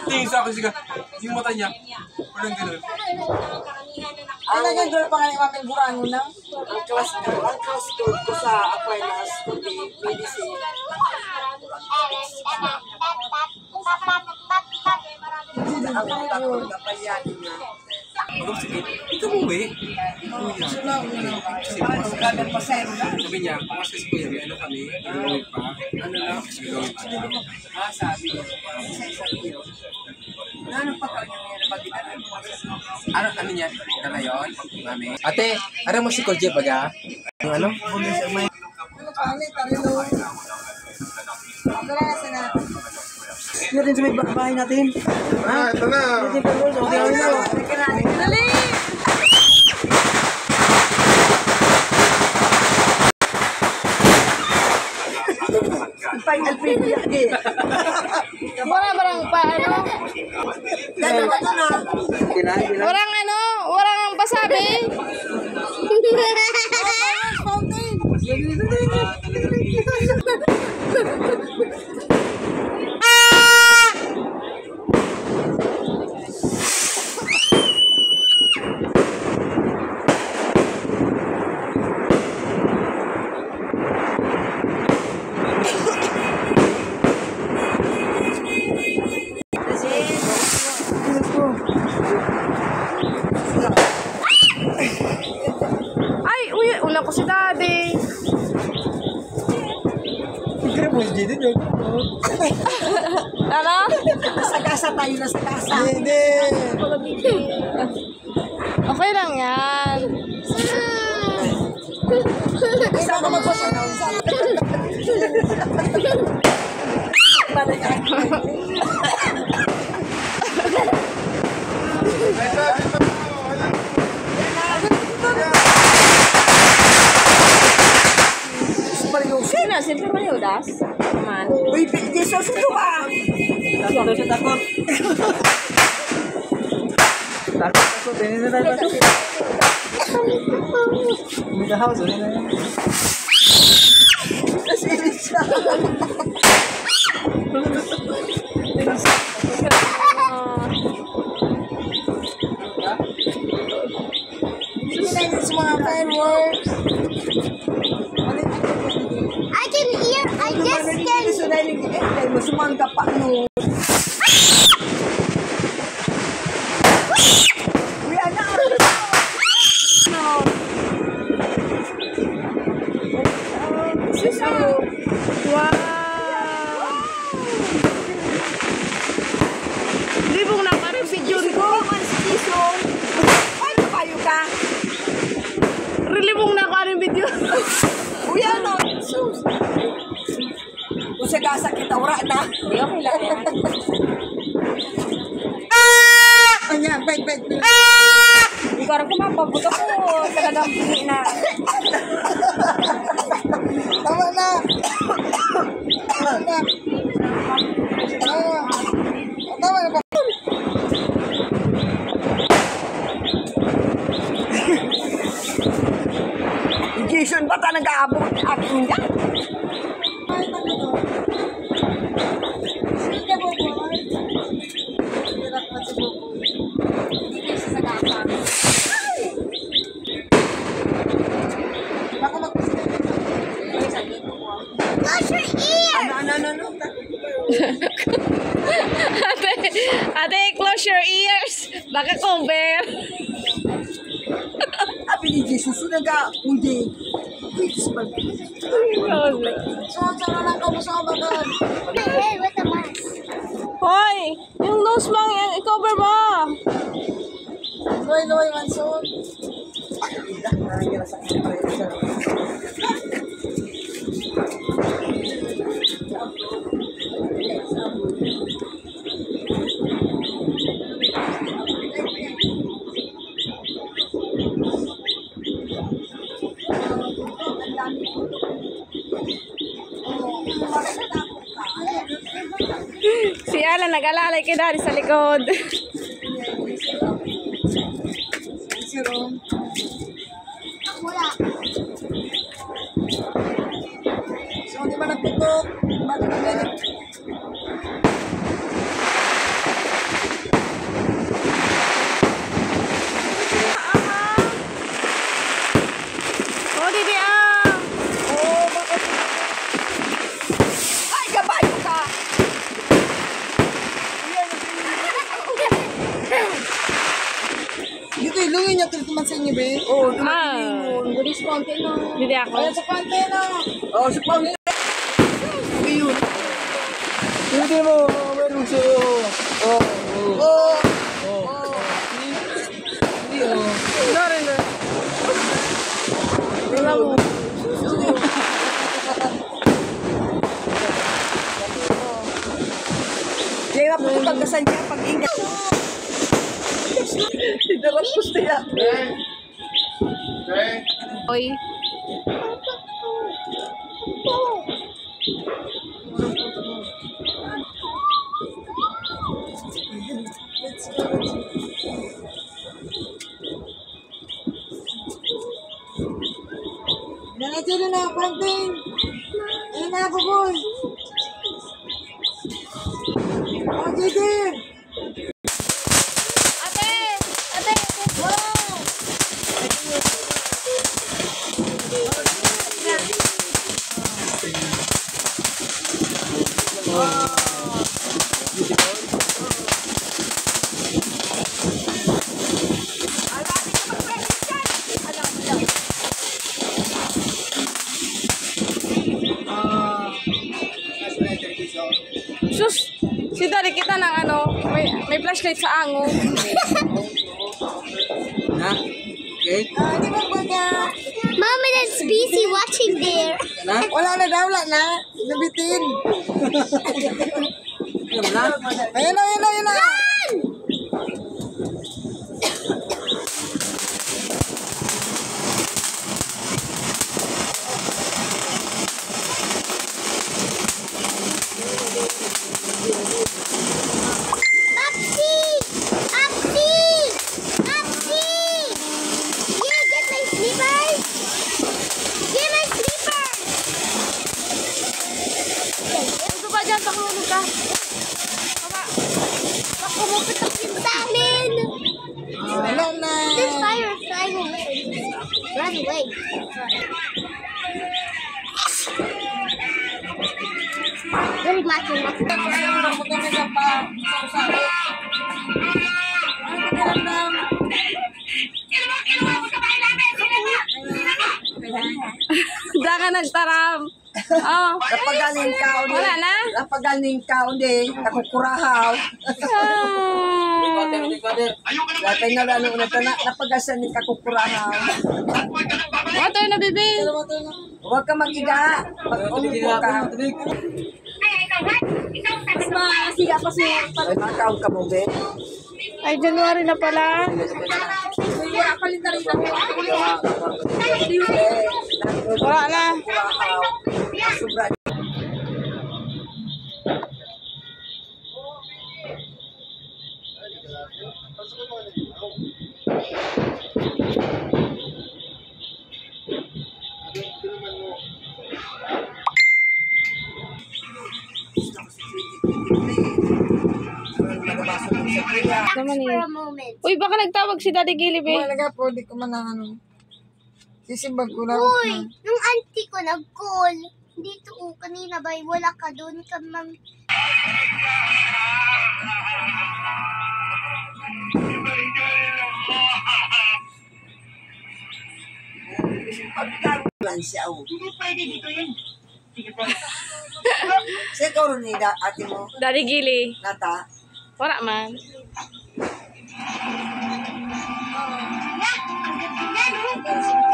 Tingin sa akin siya, yung mata niya, parang gano'n. Ano yung girl pa nga yung aming burango na? Ang class ko sa Aquinas, medicine. Ang tatong na payanin na. Ito mo eh. Sabi niya, kasi si Kuya, ano kami, gagawin pa. Ano lang? Gagawin pa. Sabi niya, isa-isang kilo. Ano pa ka niya ngayon? Ano niya? Ano yun? Mami? Ate, ano mo si Koje baga? Yung ano? Yun din sa may bahay natin. Ah, ito na. Dali! Alpin lagi. Barang pa ano? Orang ano? Orang ang pasabi? Ay, uy, una ko si daddy. Ano? Nasagasa tayo, nasagasa. Hindi. Okay lang yan. Isa ko magpasanaw sa Sino? Siyempre Maniudas? Naman. Uy, Jesus, ito ba? Takot siya, takot. Takot, hindi na tayo takot. Hindi na house, hindi na yan. Nasilid siya. Sinagin sa mga fireworks. I just can. Sinagin mo sumangka pa no. Wow! Libong na ka rin video ko. Ano kayo ka? Relibong na ka rin video. Uy, ano? Kung sa gasa kita, ura na. Hindi, okay lang yan. Anya, beg. Ikaw rin kumapabuto ko sa nagampili na. Tama na. Tama na. Jason ba ta nag-aabot akin yan? Ano? Ate, close your ears. Baka cover. Sabi ni Jesus, nag-undi. So, sana lang ka mo sa kabagan. Hey, with the mask. Hoy, yung nose mo, i-cover mo. Loy, Manson. Si Alan nag-alalay kay Daddy sa likod. Si Ron. So, So, di ba nagputok? Bakit na ganyan? Oh, didi ah. Oh, bakit? Ay, kabayo ka! Dito, ilungin niya ito naman sa inyo, be. Oo, Bulis konti no. Didi ako. ayan sa pante na. Oo, sa pante. Ayun. Dito mo, meron siya. Oo. Oo. Oo. Hindi, oh. Sorry na. Wala mo. Kaya po ito pagkasan niya, pag-ingat. Darap ko siya. Oy. Nangatyo na panting. Ayun na ako, boy. Oh, Jaden. Ate! Ate! Wow. Sus! Si Dari kita ng ano, may flashlight sa ango. Na? Okay? Di ba baga? Mama that's busy watching there. Na? Wala na daw, wala na. Nabitin. Ayun na? Ayun na, ayun na, ayun na. Upsy! Upsy! Upsy! Yeah, get my slippers! Get my slippers! Ito ba dyan? Pakulong ka. Baka pumuputok yung sa amin! Wala na. This fire is flying away. Run away. Very much. Diyan ka nagtaram. Oh. Napagaling ka, ulit. Wala na? Napagaling ka, ulit. Nakukurahaw. Dati na lalo na ito, napagasan ni kakukurahaw. Water na, baby. Huwag ka mag-iga. Mag-umupo ka. Masiga pa siya. Ay, makaw ka mo, be. Ay, January na pala. Wala na. Sobra. Naman For eh. a moment. Uy, baka nagtawag si Daddy Gilly, be. Talaga po, di ko man na ano. Sisimbag ko lang. Uy, yung auntie ko nag-call. Dito kanina ba, wala ka doon ka mang... Plan siya, oh. Hindi pwede dito yan. Sige ko rin ate mo, Daddy Gilly. Nata. Wala man. Yan,